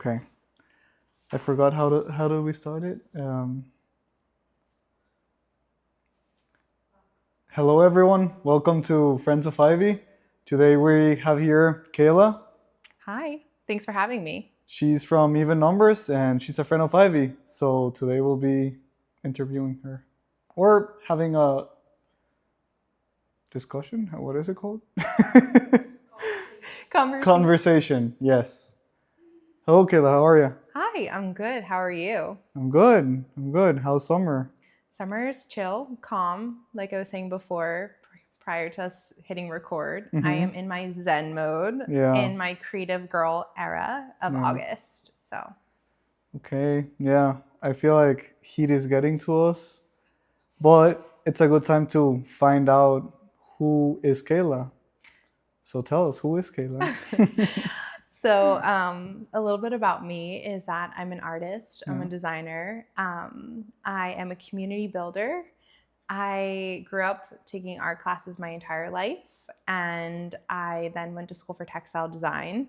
Okay. I forgot how do we start it. Hello everyone. Welcome to Friends of Ivy. Today we have here Kayla. Hi, thanks for having me. She's from Even Numbers and she's a friend of Ivy. So today we'll be interviewing her or having a discussion. What is it called? Conversation. Conversation. Yes. Hello Kayla. How are you? Hi, I'm good. How are you? I'm good. I'm good. How's summer? Summer is chill, calm, like I was saying before, prior to us hitting record. I am in my Zen mode, Yeah. in my creative girl era of Yeah. August. So, Okay, yeah. I feel like heat is getting to us, but it's a good time to find out who is Kayla. So tell us, who is Kayla? a little bit about me is that I'm an artist, I'm a Yeah. designer, I am a community builder. I grew up taking art classes my entire life, and I then went to school for textile design,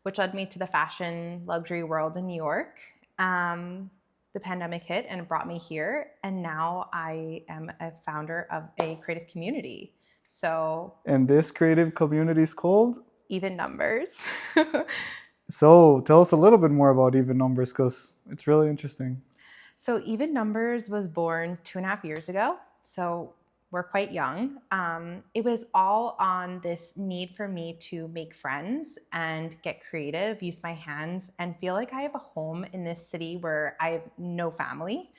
which led me to the fashion luxury world in New York. The pandemic hit and it brought me here, and now I am a founder of a creative community. So, And this creative community is called? Even Numbers. So tell us a little bit more about Even Numbers because it's really interesting. So, Even Numbers was born 2.5 years ago. So, we're quite young. It was all on this need for me to make friends and get creative, use my hands, and feel like I have a home in this city where I have no family.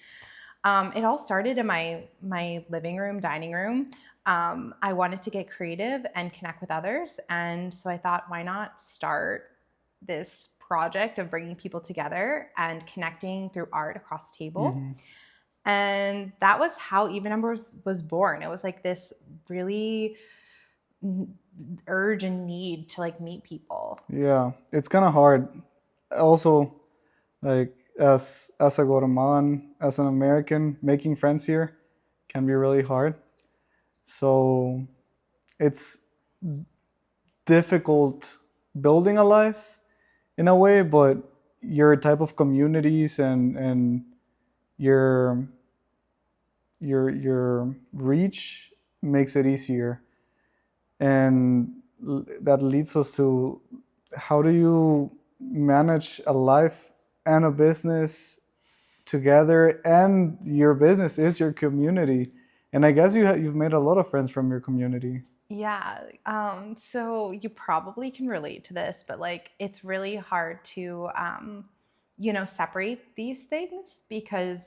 It all started in my living room, dining room. I wanted to get creative and connect with others, and so I thought, why not start this project of bringing people together and connecting through art across the table. Mm-hmm. And that was how Even Numbers was born. It was like this really urge and need to like meet people. Yeah, it's kind of hard. Also, like as a Guatemalan, as an American, making friends here can be really hard. So it's difficult building a life in a way, but your type of communities and your your reach makes it easier, and that leads us to how do you manage a life and a business together, and your business is your community, and I guess you've made a lot of friends from your community. Yeah. So you probably can relate to this, but like it's really hard to, separate these things because,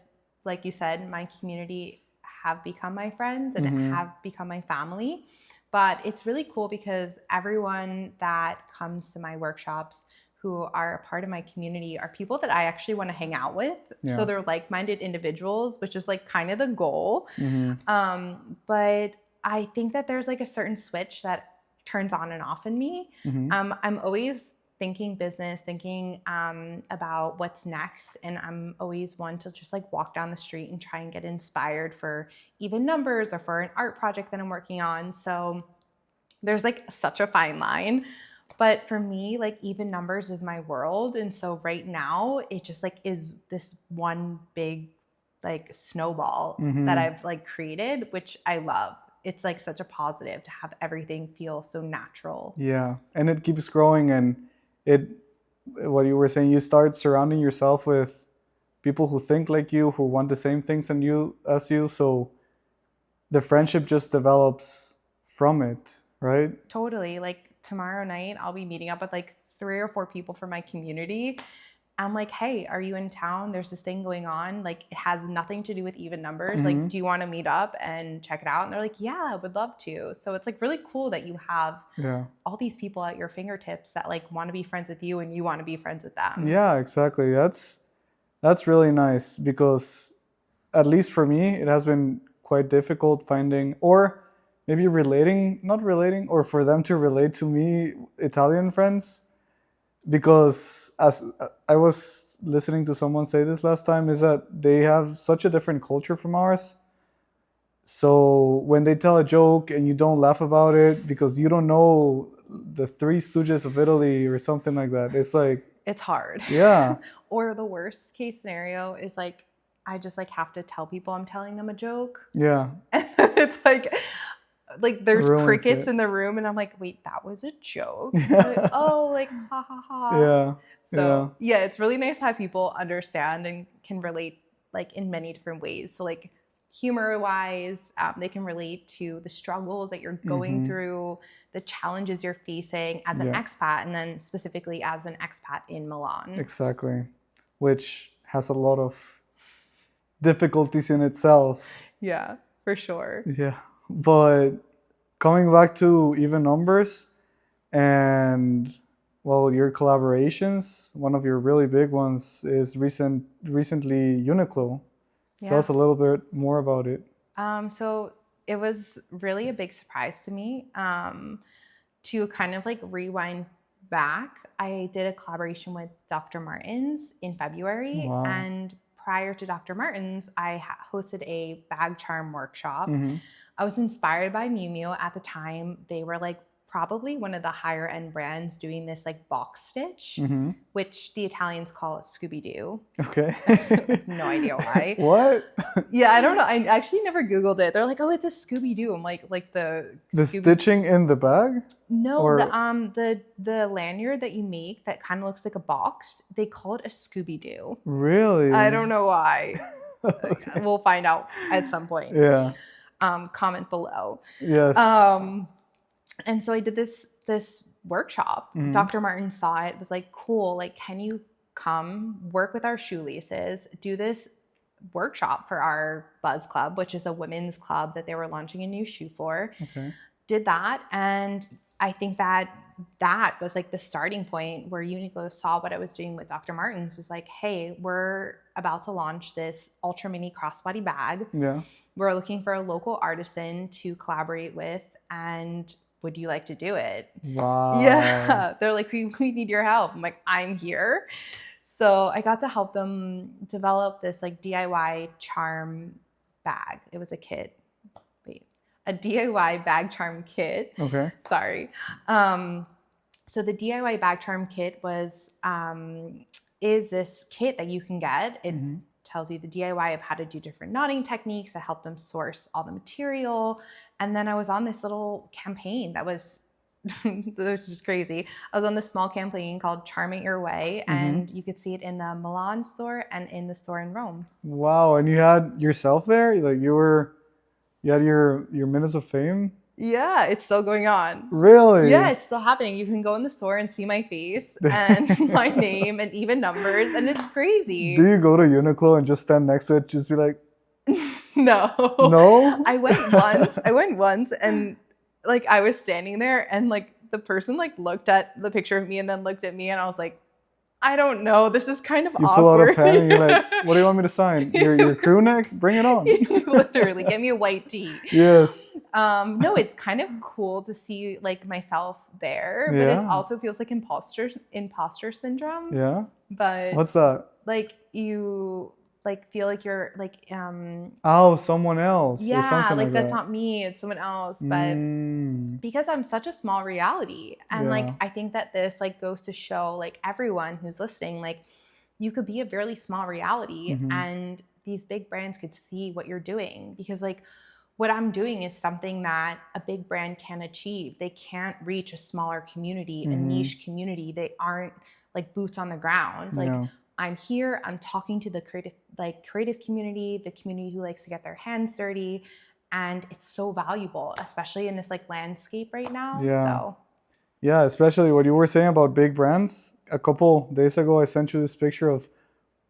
like you said, my community have become my friends and Mm-hmm. have become my family. But it's really cool because everyone that comes to my workshops who are a part of my community are people that I actually want to hang out with. So Yeah. they're like minded individuals, which is like kind of the goal. Mm-hmm. But I think that there's like a certain switch that turns on and off in me. Mm-hmm. I'm always thinking business, thinking about what's next. And I'm always one to just like walk down the street and try and get inspired for Even Numbers or for an art project that I'm working on. So there's like such a fine line. But for me, like Even Numbers is my world. And so right now, it just like is this one big like snowball Mm-hmm. that I've like created, which I love. It's like such a positive to have everything feel so natural. Yeah, and it keeps growing, and it what you were saying, you start surrounding yourself with people who think like you, who want the same things and you as you, so the friendship just develops from it, right? Totally. Like tomorrow night, I'll be meeting up with like 3 or 4 people from my community. I'm like, hey, are you in town? There's this thing going on. Like, it has nothing to do with Even Numbers. Mm-hmm. Like, do you want to meet up and check it out? And they're like, yeah, I would love to. So it's like really cool that you have Yeah. all these people at your fingertips that like want to be friends with you and you want to be friends with them. Yeah, exactly. That's really nice because at least for me, it has been quite difficult finding or maybe relating, not relating, or for them to relate to me, Italian friends. Because as I was listening to someone say this last time, is that they have such a different culture from ours. So when they tell a joke and you don't laugh about it because you don't know the Three Stooges of Italy or something like that, it's like it's hard. Yeah. Or the worst case scenario is like I just like have to tell people I'm telling them a joke. Yeah. It's like there's Ruins crickets it. in the room and I'm like, wait, that was a joke. Yeah. Oh, like ha ha ha. Yeah. So yeah, it's really nice to have people understand and can relate like in many different ways. So like humor wise, they can relate to the struggles that you're going through, the challenges you're facing as an expat, and then specifically as an expat in Milan. Exactly. Which has a lot of difficulties in itself. Yeah, for sure. Yeah. But coming back to Even Numbers and well, your collaborations, one of your really big ones is recently Uniqlo. Tell us a little bit more about it. So it was really a big surprise to me. To kind of like rewind back, I did a collaboration with Dr. Martens in February. Wow. And prior to Dr. Martens, I hosted a bag charm workshop. I was inspired by Miu Miu at the time. They were like probably one of the higher end brands doing this like box stitch, which the Italians call Scooby-Doo. Okay. No idea why. What? Yeah, I don't know. I actually never Googled it. They're like, oh, it's a Scooby-Doo. I'm like the stitching in the bag? No, or... the lanyard that you make that kind of looks like a box, they call it a Scooby-Doo. Really? I don't know why. Okay. We'll find out at some point. Yeah. Comment below. Yes. And so I did this workshop. Dr. Martin saw it, was like, cool, like, can you come work with our shoelaces, do this workshop for our Buzz Club, which is a women's club that they were launching a new shoe for. Okay. Did that, and I think that was like the starting point where Uniqlo saw what I was doing with Dr. Martens, was like, hey, we're about to launch this ultra mini crossbody bag. Yeah. We're looking for a local artisan to collaborate with, and would you like to do it? Wow. Yeah. They're like, we need your help. I'm like, I'm here. So I got to help them develop this like DIY charm bag. It was a kit. A DIY bag charm kit. Okay. Sorry. So the DIY bag charm kit is this kit that you can get. It tells you the DIY of how to do different knotting techniques that help them source all the material. And then I was on this little campaign that was just crazy. I was on this small campaign called Charm It Your Way, and you could see it in the Milan store and in the store in Rome. Wow. And you had yourself there? Like you had your minutes of fame? Yeah, it's still going on. Really? Yeah, it's still happening. You can go in the store and see my face and my name and even numbers, and it's crazy. Do you go to Uniqlo and just stand next to it, just be like, no. No? I went once and like I was standing there and like the person like looked at the picture of me and then looked at me and I was like, I don't know. This is kind of you awkward. pull out a pen and you're like, what do you want me to sign? Your crew neck? Bring it on. Literally, get me a white tee. Yes. No, it's kind of cool to see like myself there, but it also feels like imposter syndrome. Yeah. But what's that? Like you like feel like you're like oh, someone else. Yeah, or something like that's that. not me, it's someone else. But because I'm such a small reality, and like I think that this like goes to show like everyone who's listening, like you could be a very small reality and these big brands could see what you're doing, because like what I'm doing is something that a big brand can achieve. They can't reach a smaller community, a niche community. They aren't like boots on the ground. Like I'm here, I'm talking to the creative community, the community who likes to get their hands dirty. And it's so valuable, especially in this like landscape right now. So. Yeah, especially what you were saying about big brands. A couple days ago, I sent you this picture of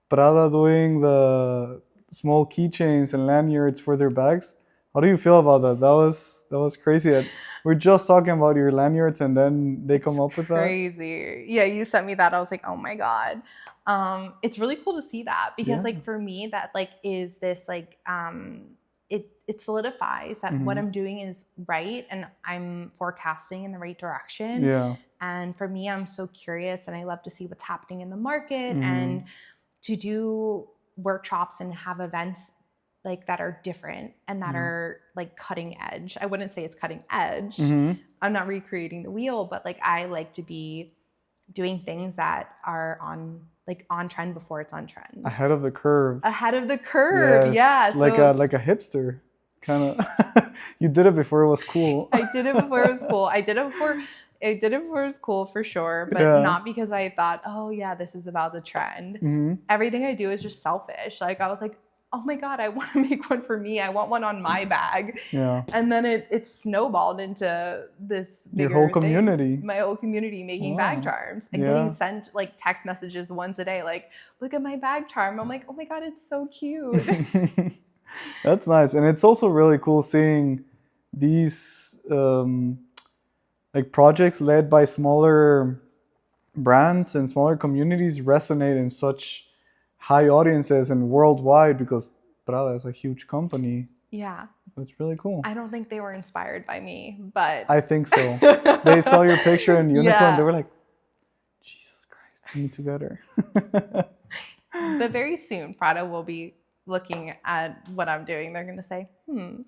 Prada doing the small keychains and lanyards for their bags. How do you feel about that? That was crazy. We're just talking about your lanyards and then they come up with that. Crazy. Yeah, you sent me that. I was like, oh my God. It's really cool to see that, because like for me, that like is this like it solidifies that what I'm doing is right and I'm forecasting in the right direction. Yeah. And for me, I'm so curious and I love to see what's happening in the market and to do workshops and have events like that are different and that are like cutting edge. I wouldn't say it's cutting edge. I'm not recreating the wheel, but like I like to be doing things that are on trend before it's on trend. Ahead of the curve. Ahead of the curve, yeah. Yes, like a hipster kind of. You did it before it was cool. I did it before it was cool. I did it before it was cool for sure, but not because I thought, oh yeah, this is about the trend. Mm-hmm. Everything I do is just selfish. Like I was like, oh my God, I want to make one for me. I want one on my bag. Yeah. And then it snowballed into this bigger Your whole community. My whole community making bag charms and getting sent like text messages once a day, like, look at my bag charm. I'm like, oh my God, it's so cute. That's nice. And it's also really cool seeing these like projects led by smaller brands and smaller communities resonate in such high audiences and worldwide, because Prada is a huge company. Yeah. It's really cool. I don't think they were inspired by me, but I think so. They saw your picture in Uniqlo and they were like, Jesus Christ, we need to get her. But very soon, Prada will be looking at what I'm doing. They're going to say,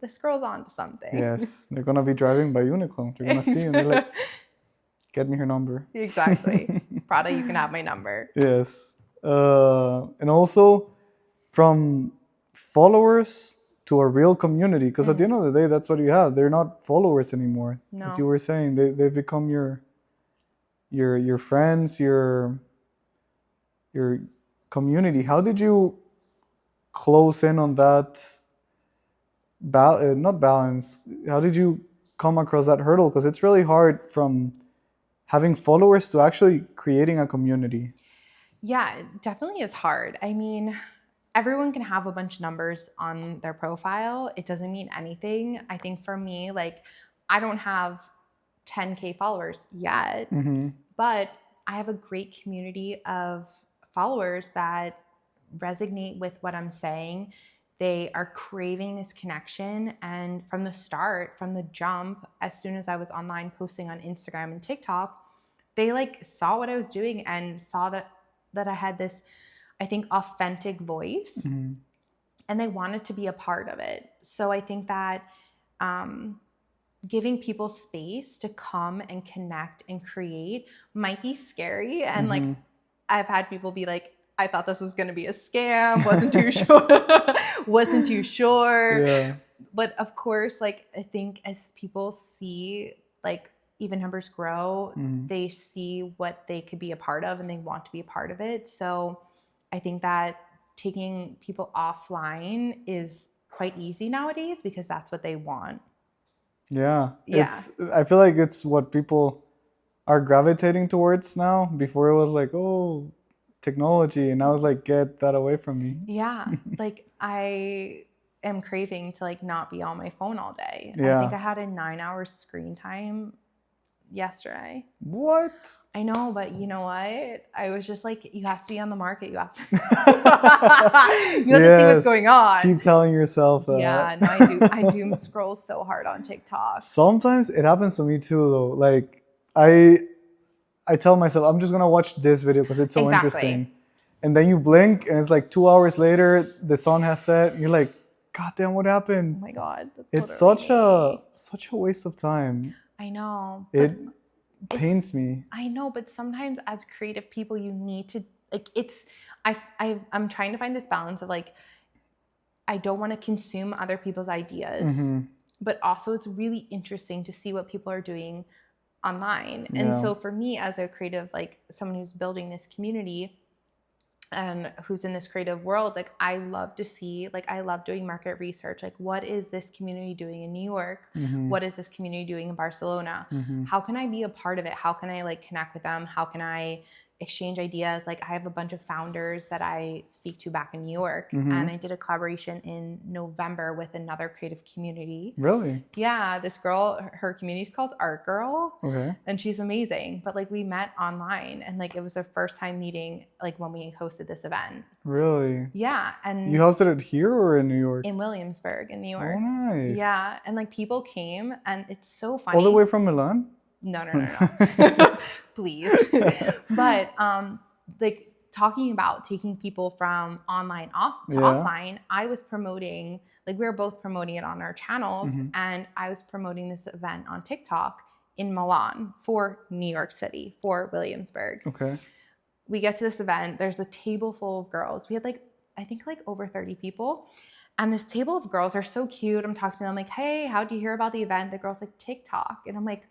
this girl's on to something. Yes, they're going to be driving by Uniqlo. They're going to see and they're like, get me her number. Exactly. Prada, you can have my number. Yes. And also from followers to a real community, because at the end of the day, that's what you have. They're not followers anymore. No. As you were saying, they've become your friends, your community. How did you close in on that not balance? How did you come across that hurdle? Because it's really hard from having followers to actually creating a community. Yeah, it definitely is hard. I mean, everyone can have a bunch of numbers on their profile. It doesn't mean anything. I think for me, like, I don't have 10K followers yet, but I have a great community of followers that resonate with what I'm saying. They are craving this connection. And from the start, from the jump, as soon as I was online posting on Instagram and TikTok, they like saw what I was doing and saw that I had this, I think, authentic voice, and they wanted to be a part of it. So I think that giving people space to come and connect and create might be scary. And like, I've had people be like, I thought this was going to be a scam. Wasn't too sure. Yeah. But of course, like, I think as people see, like, Even Numbers grow, they see what they could be a part of and they want to be a part of it. So I think that taking people offline is quite easy nowadays because that's what they want. Yeah. I feel like it's what people are gravitating towards now. Before it was like, oh, technology, and I was like, get that away from me. Yeah. Like, I am craving to like not be on my phone all day. Yeah. I think I had a 9-hour screen time yesterday. What? I know, but you know what? I was just like, you have to be on the market. You have to, see what's going on. Keep telling yourself that. Yeah, no, I do scroll so hard on TikTok. Sometimes it happens to me too, though. Like, I tell myself, I'm just gonna watch this video because it's so interesting. And then you blink and it's like 2 hours later, the sun has set, and you're like, God damn, what happened? Oh my God. It's such a waste of time. I know. It pains me. I know, but sometimes as creative people, you need to, like, I'm trying to find this balance of like, I don't want to consume other people's ideas, but also it's really interesting to see what people are doing online. And so for me as a creative, like someone who's building this community and who's in this creative world, like I love to see, like I love doing market research. Like, what is this community doing in New York? What is this community doing in Barcelona? How can I be a part of it? How can I like connect with them? How can I exchange ideas? Like, I have a bunch of founders that I speak to back in New York, and I did a collaboration in November with another creative community. Really? Yeah, this girl, her community is called Art Girl. Okay. And she's amazing. But like, we met online, and like, it was our first time meeting, like when we hosted this event. Really? Yeah. And you hosted it here or in New York? In Williamsburg, in New York. Oh, nice. Yeah. And like, people came, and it's so funny. All the way from Milan? No. Please. But like, talking about taking people from online to offline, I was promoting, like we were both promoting it on our channels, and I was promoting this event on TikTok, in Milan for New York City, for Williamsburg. Okay. We get to this event. There's a table full of girls. We had like, I think like over 30 people. And this table of girls are so cute. I'm talking to them like, hey, how do you hear about the event? The girl's like, TikTok. And I'm like,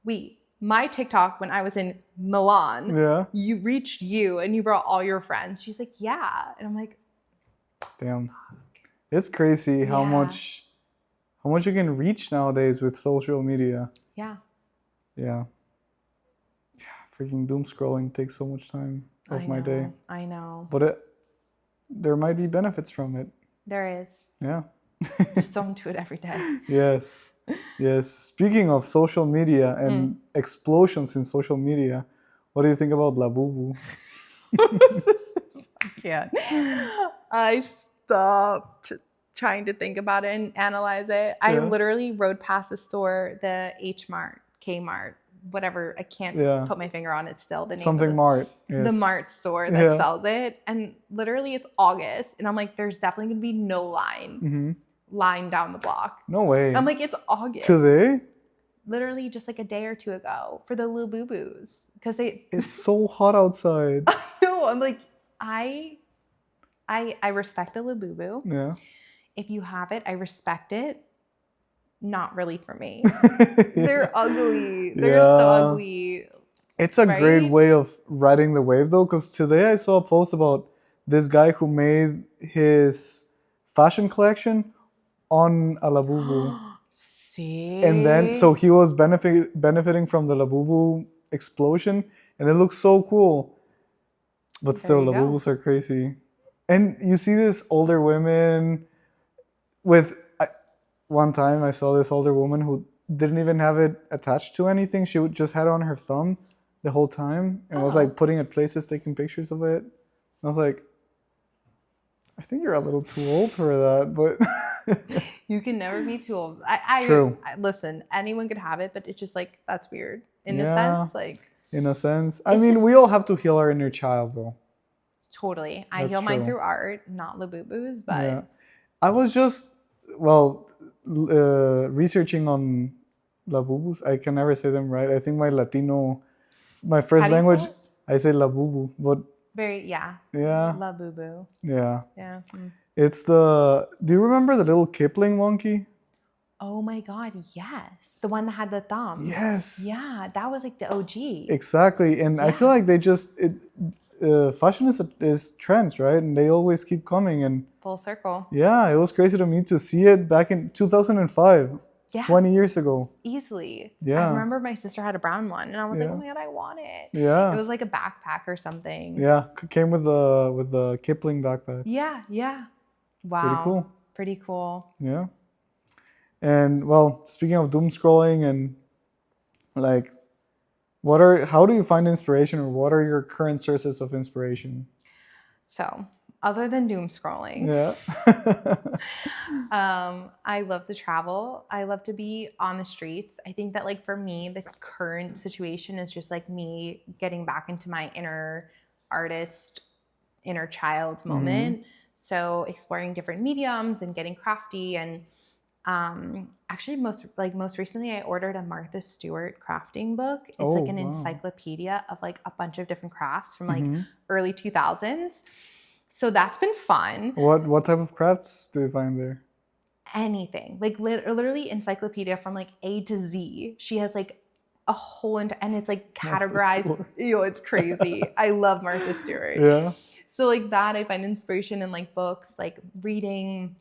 wait, my TikTok when I was in Milan, Yeah. you reached you and you brought all your friends. She's like, yeah. And I'm like, Damn. It's crazy how Yeah. much you can reach nowadays with social media. yeah. Yeah. Freaking doom scrolling takes so much time of my day. I know. But there might be benefits from it. There is. Yeah. Just don't do it every day. Yes. Yes. Speaking of social media and explosions in social media, what do you think about Labubu? I can't. I stopped trying to think about it and analyze it. I Yeah. literally rode past the store, the H Mart, K Mart, whatever. I can't Yeah. put my finger on it still. The name Something of Mart. the Yes. Mart store that Yeah. sells it. And literally it's August. And I'm like, there's definitely going to be no line down the block. No way. I'm like, it's August. Today? Literally just like a day or two ago for the little boo-boos. Because It's so hot outside. no, I'm like, I respect the Labubu. Yeah. If you have it, I respect it. Not really for me. They're ugly. They're so Yeah. ugly. It's a great Right? way of riding the wave though, because today I saw a post about this guy who made his fashion collection on a Labubu. See? And then, so he was benefiting from the Labubu explosion, and it looks so cool. But There still, you go. Labubus are crazy. And you see this older women with, one time I saw this older woman who didn't even have it attached to anything. She would just had it on her thumb the whole time and was Oh. like putting it places, taking pictures of it. I was like, I think you're a little too old for that, but You can never be too old. True. Listen, anyone could have it, but it's just like, that's weird. In a Yeah. sense, like, in a sense, I mean, we all have to heal our inner child though. totally. I That's heal mine true. through art, not Labubus, but Yeah. I was just, researching on Labubus. I can never say them right. I think my first How do you language, spell it? I say Labubu, but yeah. yeah, Labubu. yeah. Yeah. It's do you remember the little Kipling monkey? Oh my God, yes. The one that had the thumb. Yes. Yeah, that was like the OG. Exactly. And I feel Yeah. like they just, fashion is trends, right? And they always keep coming. And Full circle. yeah, it was crazy to me to see it back in 2005, Yeah, 20 years ago. easily. Yeah. I remember my sister had a brown one, and I was like, Yeah. oh my God, I want it. Yeah. It was like a backpack or something. Yeah, came with the Kipling backpacks. Yeah, yeah. Wow. Pretty cool. Pretty cool. Yeah. And well, speaking of doom scrolling and like, how do you find inspiration, or what are your current sources of inspiration? So, other than doom scrolling, Yeah. I love to travel. I love to be on the streets. I think that like for me, the current situation is just like me getting back into my inner artist, inner child moment. So exploring different mediums and getting crafty. And actually most recently I ordered a Martha Stewart crafting book. It's Oh, like an wow. encyclopedia of like a bunch of different crafts from like Mhm. early 2000s. So that's been fun. What type of crafts do you find there? Anything, like literally encyclopedia from like A to Z. She has like a whole and it's like Martha categorized. Stewart. It's crazy. I love Martha Stewart. Yeah. So like that, I find inspiration in like books, like reading.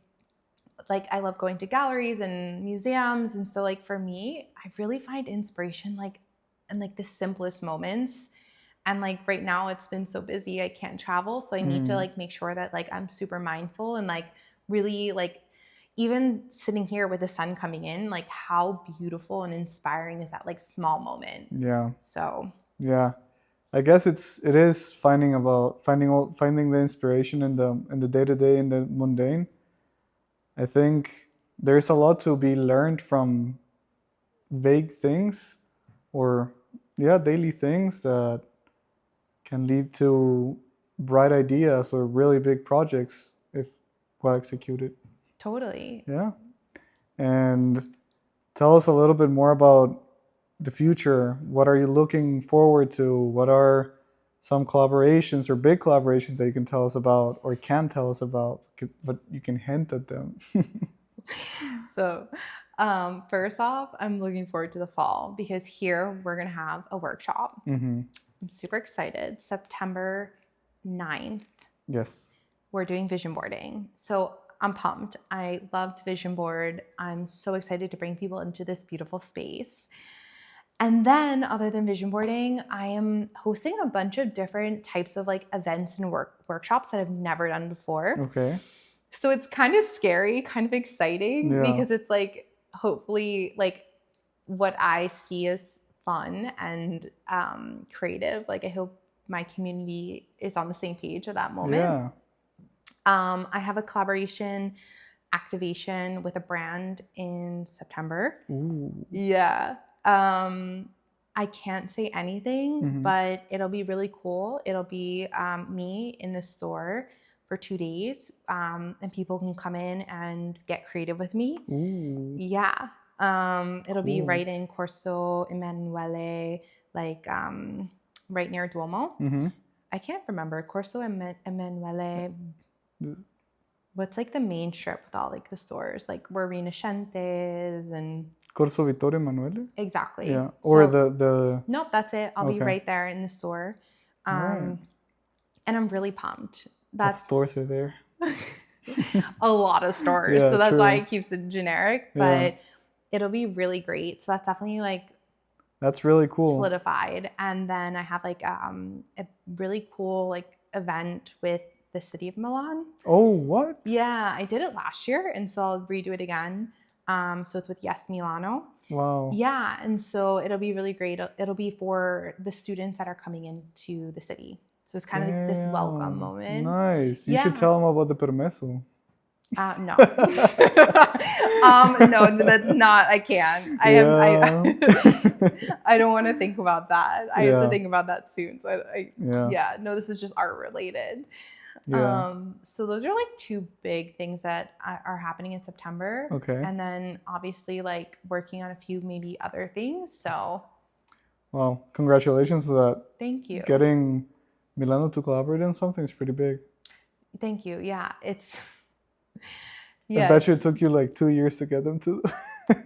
Like I love going to galleries and museums, and so like for me, I really find inspiration like in like the simplest moments. And like right now it's been so busy, I can't travel, so I need to like make sure that like I'm super mindful and like really like even sitting here with the sun coming in, like how beautiful and inspiring is that like small moment. Yeah. So Yeah. I guess it is finding the inspiration in the day-to-day, in the mundane. I think there's a lot to be learned from vague things, or daily things that can lead to bright ideas or really big projects if well executed. totally. Yeah. And tell us a little bit more about the future? What are you looking forward to? What are some collaborations or big collaborations that you can tell us about or can tell us about, but you can hint at them? So, first off, I'm looking forward to the fall because here we're going to have a workshop. Mm-hmm. I'm super excited. September 9th, Yes. we're doing vision boarding. So, I'm pumped. I loved vision board. I'm so excited to bring people into this beautiful space. And then, other than vision boarding, I am hosting a bunch of different types of like events and workshops that I've never done before. Okay. So it's kind of scary, kind of exciting Yeah. because it's like hopefully like what I see as fun and creative. Like I hope my community is on the same page at that moment. Yeah. I have a collaboration activation with a brand in September. Ooh. Yeah. I can't say anything, Mhm. but it'll be really cool. It'll be me in the store for 2 days, and people can come in and get creative with me. Ooh. Yeah. It'll be Cool. right in Corso Emanuele, like right near Duomo. Mm-hmm. I can't remember. Corso Emanuele. What's like the main strip with all like the stores, like where Rinascentes and Corso Vittorio Emanuele? exactly. Yeah. Or So- the Nope, that's it. I'll be Okay. right there in the store. Alright. And I'm really pumped. What That's stores are there? a lot of stores. Yeah, So that's why true. it keeps it generic. Yeah. But it'll be really great. So that's definitely like That's really cool. solidified. And then I have like a really cool like event with the city of Milan. Oh, what? Yeah, I did it last year, and so I'll redo it again. So it's with Yes Milano. Wow. Yeah, and so it'll be really great. It'll be for the students that are coming into the city. So it's kind of like this welcome Damn. moment. Nice. You should Yeah. tell them about the permesso. No. No, that's not. I can't. I don't want to think about that. I have to Yeah. think about that soon. So Yeah. yeah. No, this is just art related. Yeah. So those are like 2 big things that are happening in September. Okay. And then obviously like working on a few maybe other things. So Wow. Congratulations to that. thank you. Getting Milano to collaborate on something is pretty big. Thank you. Yeah, it's I bet you it took you like 2 years to get them to.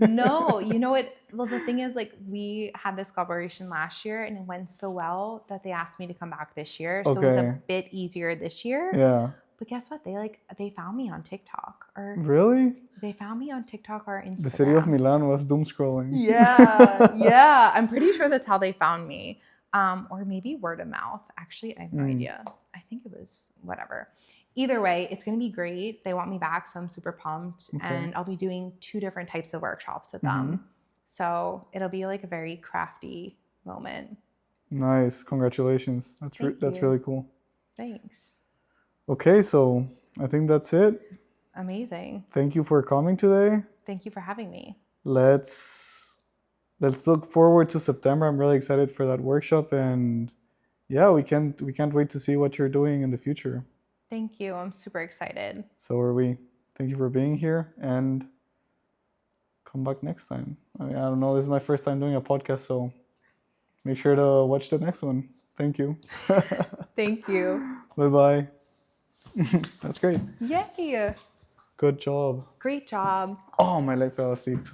No, you know what? Well, the thing is, like, we had this collaboration last year and it went so well that they asked me to come back this year. So it was a Okay. bit easier this year. Yeah. But guess what? They found me on TikTok or Really? they found me on TikTok or Instagram. The city of Milan was doom scrolling. Yeah, yeah. I'm pretty sure that's how they found me. Or maybe word of mouth. Actually, I have no idea. I think it was whatever. Either way, it's going to be great. They want me back, so I'm super pumped. Okay. And I'll be doing 2 different types of workshops with them. So it'll be like a very crafty moment. Nice. Congratulations. That's Thank you. really cool. Thanks. Okay, so I think that's it. Amazing. Thank you for coming today. Thank you for having me. Let's look forward to September. I'm really excited for that workshop, and yeah, we can't wait to see what you're doing in the future. Thank you. I'm super excited. So are we. Thank you for being here, and come back next time. I don't know, this is my first time doing a podcast, so make sure to watch the next one. Thank you. Thank you. Bye-bye. That's great. Yay. Good job. Great job. Oh, my leg fell asleep.